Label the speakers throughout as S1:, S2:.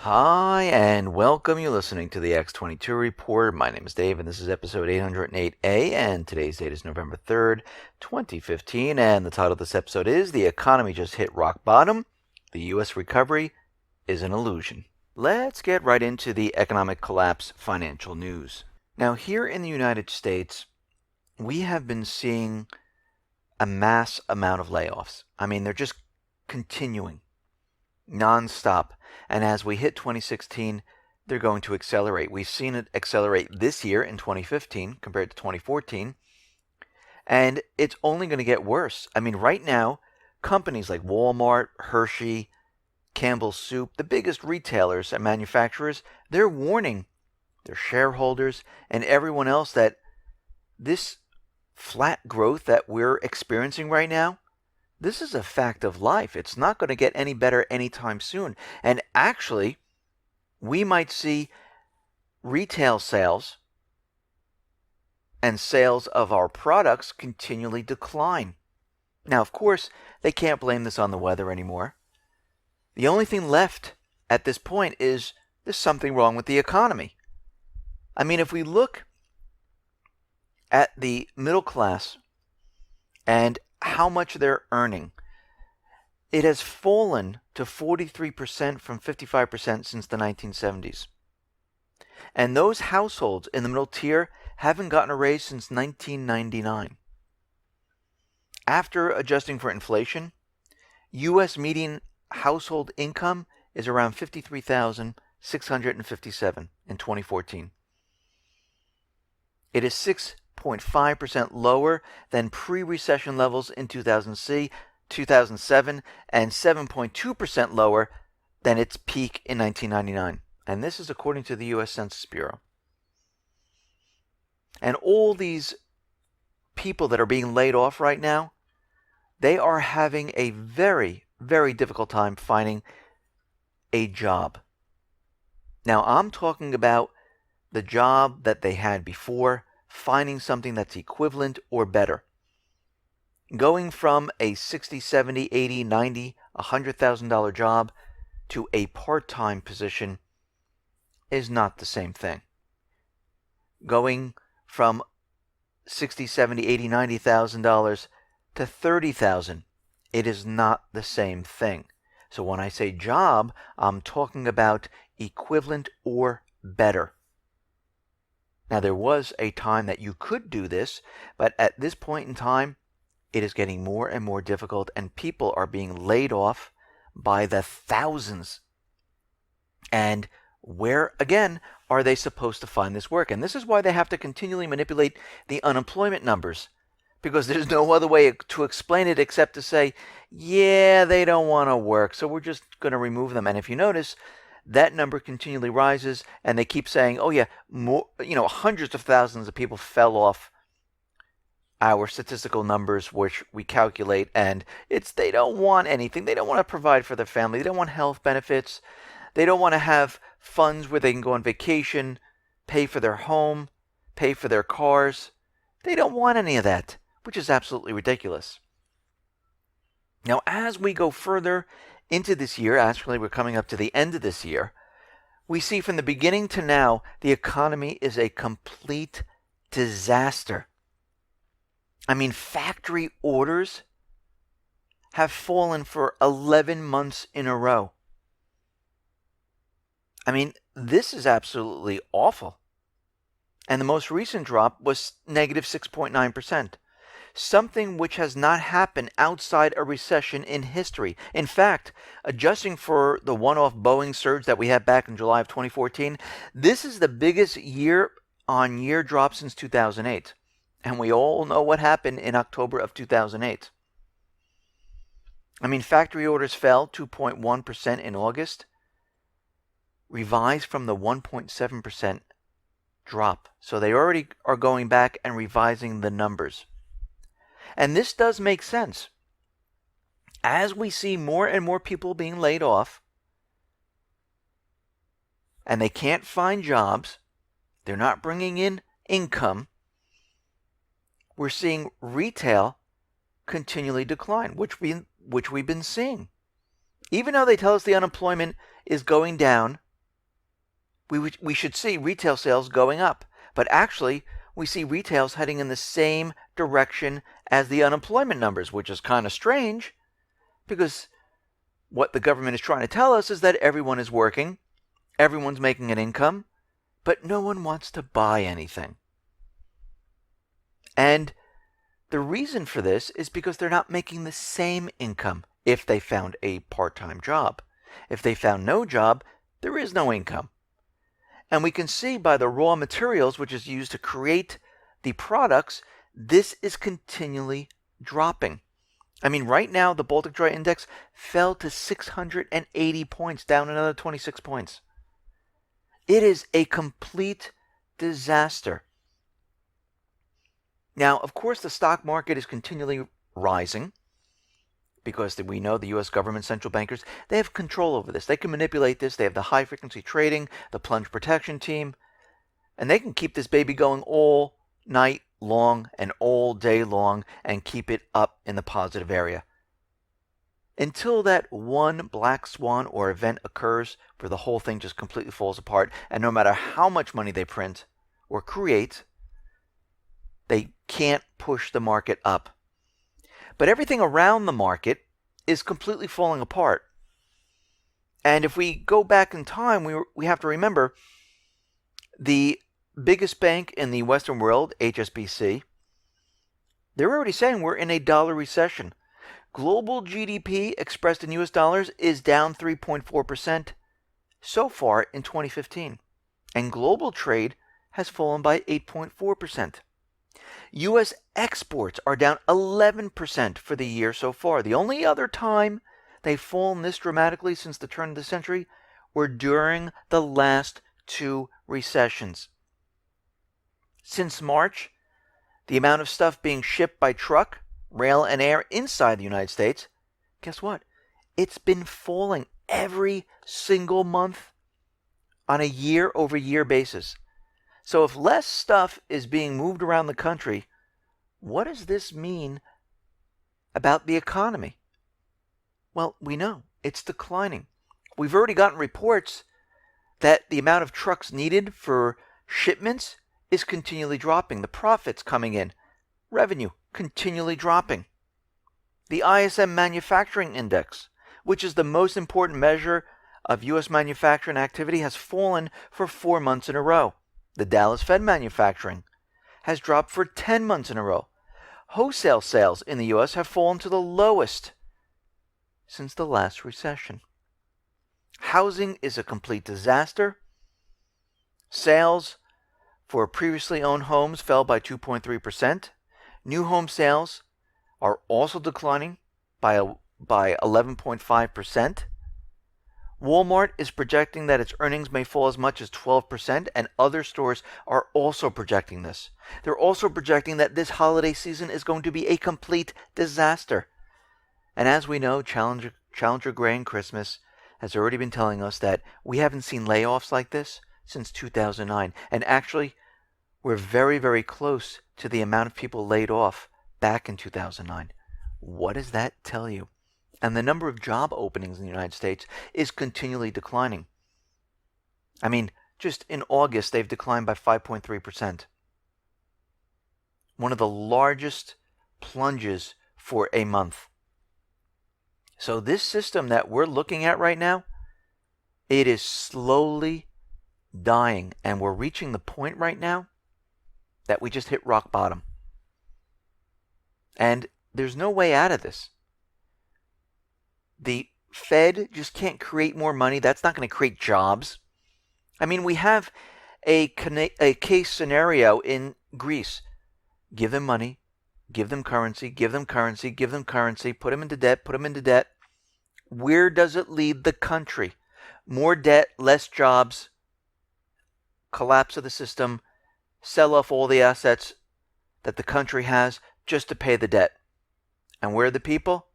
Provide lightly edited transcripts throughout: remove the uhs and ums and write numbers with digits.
S1: Hi, and welcome. You're listening to the X22 Report. My name is Dave, and this is episode 808A, and today's date is November 3rd, 2015, and the title of this episode is The Economy Just Hit Rock Bottom. The U.S. Recovery is an Illusion. Let's get right into the economic collapse financial news. Now, here in the United States, we have been seeing a mass amount of layoffs. They're just continuing non-stop. And as we hit 2016, they're going to accelerate. We've seen it accelerate this year in 2015 compared to 2014. And it's only going to get worse. Right now, companies like Walmart, Hershey, Campbell's Soup, the biggest retailers and manufacturers, they're warning their shareholders and everyone else that this flat growth that we're experiencing right now, this is a fact of life. It's not going to get any better anytime soon. And actually, we might see retail sales and sales of our products continually decline. Now, of course, they can't blame this on the weather anymore. The only thing left at this point is there's something wrong with the economy. If we look at the middle class and how much they're earning, it has fallen to 43% from 55% since the 1970s. And those households in the middle tier haven't gotten a raise since 1999. After adjusting for inflation, U.S. median household income is around $53,657 in 2014. It is 6.5% lower than pre-recession levels in 2007 and 7.2% lower than its peak in 1999. And this is according to the U.S. Census Bureau. And all these people that are being laid off right now, they are having a very, very difficult time finding a job. Now, I'm talking about the job that they had before, finding something that's equivalent or better. Going from a $60,000, $70,000, $80,000, $90,000, $100,000 job to a part-time position is not the same thing. Going from $60,000, $70,000, $80,000, $90,000 to $30,000, it is not the same thing. So when I say job, I'm talking about equivalent or better. Now, there was a time that you could do this, but at this point in time, it is getting more and more difficult, and people are being laid off by the thousands. And where, again, are they supposed to find this work? And this is why they have to continually manipulate the unemployment numbers, because there's no other way to explain it except to say, yeah, they don't want to work, so we're just going to remove them. And if you notice, that number continually rises, and they keep saying, oh yeah, more, hundreds of thousands of people fell off our statistical numbers, which we calculate, and they don't want anything. They don't want to provide for their family. They don't want health benefits. They don't want to have funds where they can go on vacation, pay for their home, pay for their cars. They don't want any of that, which is absolutely ridiculous. Now, as we go further into this year, actually we're coming up to the end of this year, we see from the beginning to now, the economy is a complete disaster. Factory orders have fallen for 11 months in a row. This is absolutely awful. And the most recent drop was negative 6.9%. Something which has not happened outside a recession in history. In fact, adjusting for the one-off Boeing surge that we had back in July of 2014, this is the biggest year-on-year drop since 2008. And we all know what happened in October of 2008. Factory orders fell 2.1% in August, revised from the 1.7% drop. So they already are going back and revising the numbers. And this does make sense. As we see more and more people being laid off, and they can't find jobs, they're not bringing in income, we're seeing retail continually decline, which we've been seeing. Even though they tell us the unemployment is going down, we should see retail sales going up. But actually, we see retails heading in the same direction as the unemployment numbers, which is kind of strange because what the government is trying to tell us is that everyone is working, everyone's making an income, but no one wants to buy anything. And the reason for this is because they're not making the same income if they found a part-time job. If they found no job, there is no income. And we can see by the raw materials which is used to create the products, this is continually dropping. I mean, right now, the Baltic Dry Index fell to 680 points, down another 26 points. It is a complete disaster. Now, of course, the stock market is continually rising because we know the U.S. government, central bankers, they have control over this. They can manipulate this. They have the high-frequency trading, the plunge protection team, and they can keep this baby going all night long and all day long and keep it up in the positive area. Until that one black swan or event occurs where the whole thing just completely falls apart, and no matter how much money they print or create, they can't push the market up. But everything around the market is completely falling apart. And if we go back in time, we have to remember the biggest bank in the Western world, HSBC, they're already saying we're in a dollar recession. Global GDP expressed in US dollars is down 3.4% so far in 2015. And global trade has fallen by 8.4%. U.S. exports are down 11% for the year so far. The only other time they've fallen this dramatically since the turn of the century were during the last two recessions. Since March, the amount of stuff being shipped by truck, rail, and air inside the United States, guess what? It's been falling every single month on a year-over-year basis. So if less stuff is being moved around the country, what does this mean about the economy? Well, we know it's declining. We've already gotten reports that the amount of trucks needed for shipments is continually dropping. The profits coming in, revenue continually dropping. The ISM Manufacturing Index, which is the most important measure of U.S. manufacturing activity, has fallen for 4 months in a row. The Dallas Fed Manufacturing has dropped for 10 months in a row. Wholesale sales in the U.S. have fallen to the lowest since the last recession. Housing is a complete disaster. Sales for previously owned homes fell by 2.3%. New home sales are also declining by 11.5%. Walmart is projecting that its earnings may fall as much as 12%, and other stores are also projecting this. They're also projecting that this holiday season is going to be a complete disaster. And as we know, Challenger Gray Christmas has already been telling us that we haven't seen layoffs like this since 2009. And actually, we're very, very close to the amount of people laid off back in 2009. What does that tell you? And the number of job openings in the United States is continually declining. I mean, just in August, they've declined by 5.3%. One of the largest plunges for a month. So this system that we're looking at right now, it is slowly dying. And we're reaching the point right now that we just hit rock bottom. And there's no way out of this. The Fed just can't create more money. That's not going to create jobs. I mean, we have a case scenario in Greece. Give them money, give them currency, give them currency, give them currency, put them into debt, put them into debt. Where does it lead the country? More debt, less jobs, collapse of the system, sell off all the assets that the country has just to pay the debt. And where are the people?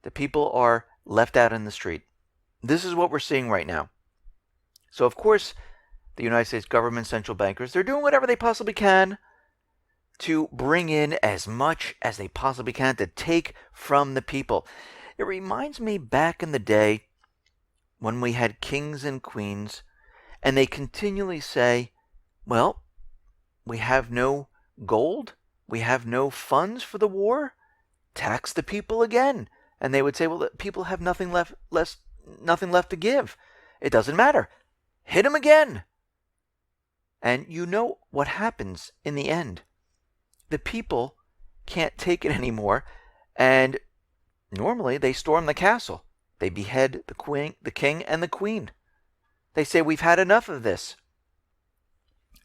S1: The people are left out in the street. This is what we're seeing right now. So, of course, the United States government, central bankers, they're doing whatever they possibly can to bring in as much as they possibly can to take from the people. It reminds me back in the day when we had kings and queens And they continually say, well, we have no gold, we have no funds for the war, tax the people again. And they would say, well, the people have nothing left to give. It doesn't matter. Hit them again. And you know what happens in the end. The people can't take it anymore, and normally they storm the castle. They behead the king and the queen. They say, we've had enough of this.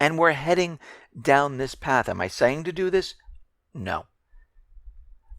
S1: And we're heading down this path. Am I saying to do this? No.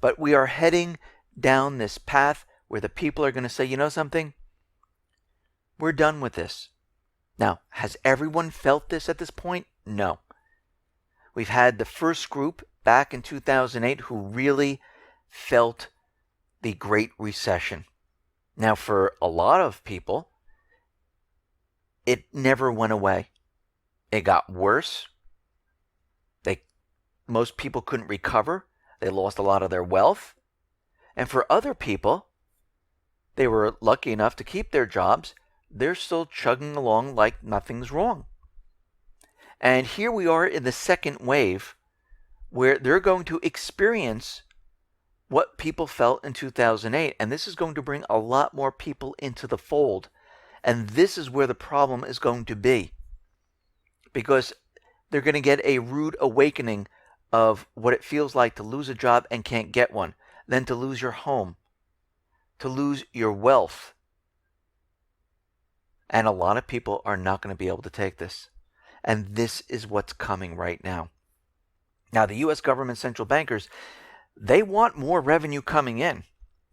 S1: But we are heading down this path where the people are going to say, you know something? We're done with this. Now, has everyone felt this at this point? No. We've had the first group back in 2008 who really felt the Great Recession. Now, for a lot of people, it never went away. It got worse. Most people couldn't recover. They lost a lot of their wealth. And for other people, they were lucky enough to keep their jobs. They're still chugging along like nothing's wrong. And here we are in the second wave, where they're going to experience what people felt in 2008. And this is going to bring a lot more people into the fold. And this is where the problem is going to be. Because they're going to get a rude awakening of what it feels like to lose a job and can't get one. Then to lose your home. To lose your wealth. And a lot of people are not going to be able to take this. And this is what's coming right now. Now, the U.S. government central bankers, they want more revenue coming in.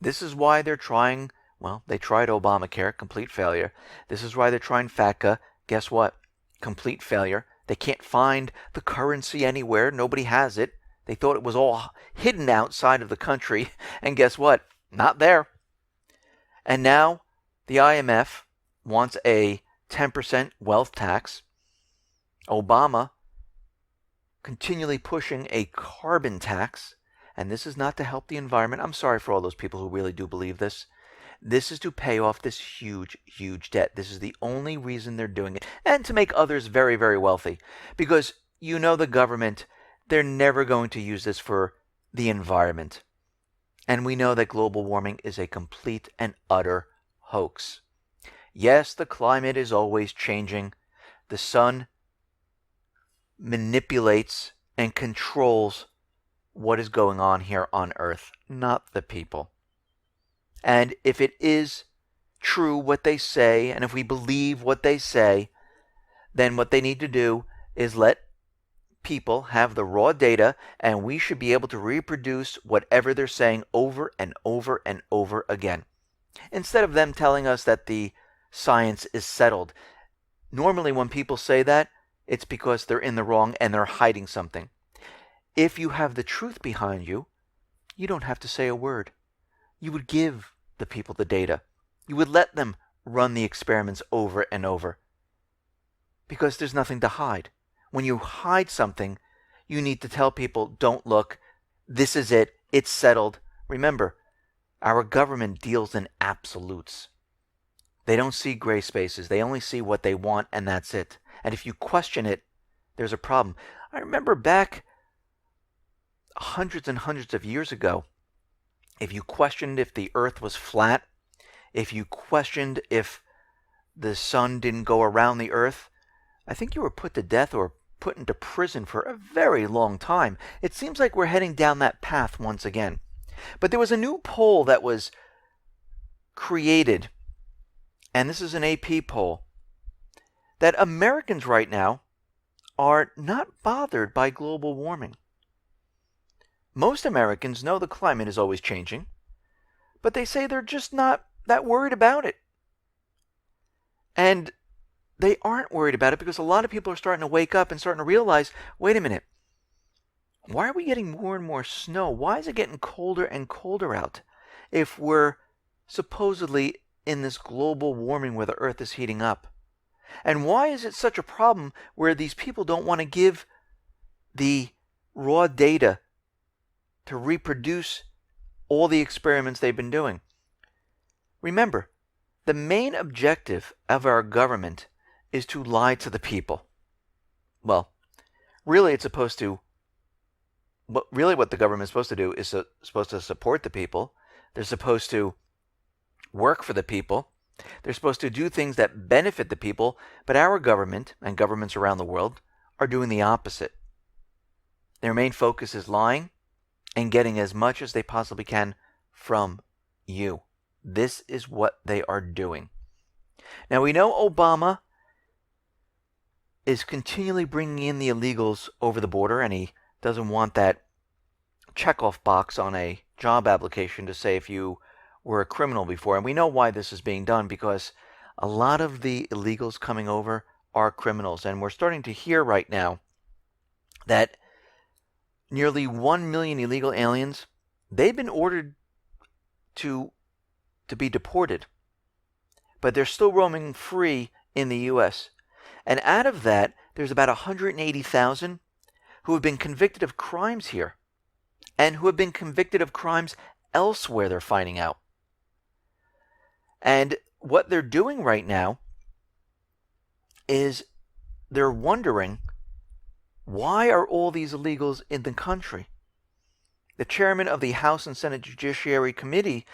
S1: This is why they're trying, well, they tried Obamacare, complete failure. This is why they're trying FATCA. Guess what? Complete failure. They can't find the currency anywhere. Nobody has it. They thought it was all hidden outside of the country. And guess what? Not there. And now the IMF wants a 10% wealth tax. Obama continually pushing a carbon tax. And this is not to help the environment. I'm sorry for all those people who really do believe this. This is to pay off this huge, huge debt. This is the only reason they're doing it. And to make others very, very wealthy. Because you know the government, they're never going to use this for the environment. And we know that global warming is a complete and utter hoax. Yes, the climate is always changing. The sun manipulates and controls what is going on here on Earth, not the people. And if it is true what they say, and if we believe what they say, then what they need to do is let people have the raw data, and we should be able to reproduce whatever they're saying over and over and over again. Instead of them telling us that the science is settled. Normally when people say that, it's because they're in the wrong and they're hiding something. If you have the truth behind you, you don't have to say a word. You would give the people the data. You would let them run the experiments over and over. Because there's nothing to hide. When you hide something, you need to tell people, don't look, this is it, it's settled. Remember, our government deals in absolutes. They don't see gray spaces. They only see what they want, and that's it. And if you question it, there's a problem. I remember back hundreds and hundreds of years ago, if you questioned if the earth was flat, if you questioned if the sun didn't go around the earth, I think you were put to death or put into prison for a very long time. It seems like we're heading down that path once again. But there was a new poll that was created, and this is an AP poll, that Americans right now are not bothered by global warming. Most Americans know the climate is always changing, but they say they're just not that worried about it. And they aren't worried about it because a lot of people are starting to wake up and starting to realize, wait a minute, why are we getting more and more snow? Why is it getting colder and colder out if we're supposedly in this global warming where the earth is heating up? And why is it such a problem where these people don't want to give the raw data to reproduce all the experiments they've been doing? Remember, the main objective of our government is to lie to the people. Well, really it's supposed to, what the government is supposed to do is supposed to support the people. They're supposed to work for the people. They're supposed to do things that benefit the people, but our government and governments around the world are doing the opposite. Their main focus is lying and getting as much as they possibly can from you. This is what they are doing. Now, we know Obama is continually bringing in the illegals over the border, and he doesn't want that checkoff box on a job application to say if you were a criminal before. And we know why this is being done, because a lot of the illegals coming over are criminals. And we're starting to hear right now that nearly 1 million illegal aliens, they've been ordered to be deported, but they're still roaming free in the U.S. And out of that, there's about 180,000 who have been convicted of crimes here and who have been convicted of crimes elsewhere, they're finding out. And what they're doing right now is they're wondering, why are all these illegals in the country? The chairman of the House and Senate Judiciary Committee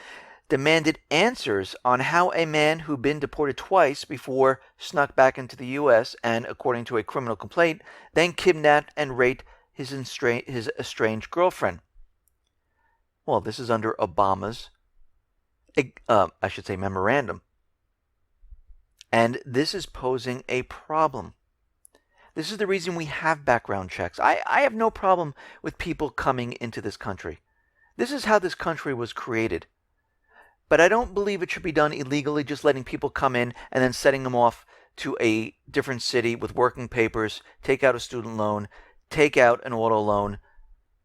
S1: demanded answers on how a man who'd been deported twice before snuck back into the U.S. and, according to a criminal complaint, then kidnapped and raped his estranged girlfriend. Well, this is under Obama's, memorandum. And this is posing a problem. This is the reason we have background checks. I have no problem with people coming into this country. This is how this country was created. But I don't believe it should be done illegally, just letting people come in and then setting them off to a different city with working papers, take out a student loan, take out an auto loan,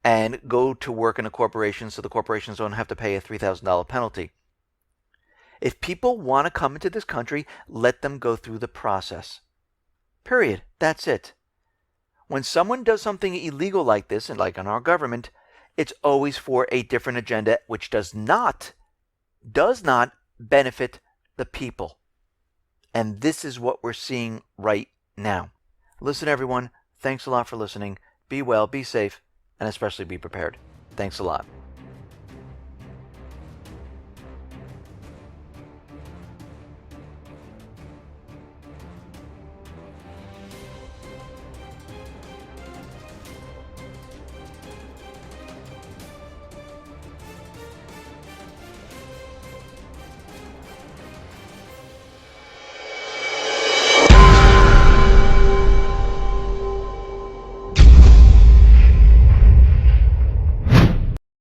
S1: and go to work in a corporation so the corporations don't have to pay a $3,000 penalty. If people want to come into this country, let them go through the process. Period. That's it. When someone does something illegal like this, and like in our government, it's always for a different agenda, which does not benefit the people. And this is what we're seeing right now. Listen, everyone, thanks a lot for listening. Be well, be safe, and especially be prepared. Thanks a lot.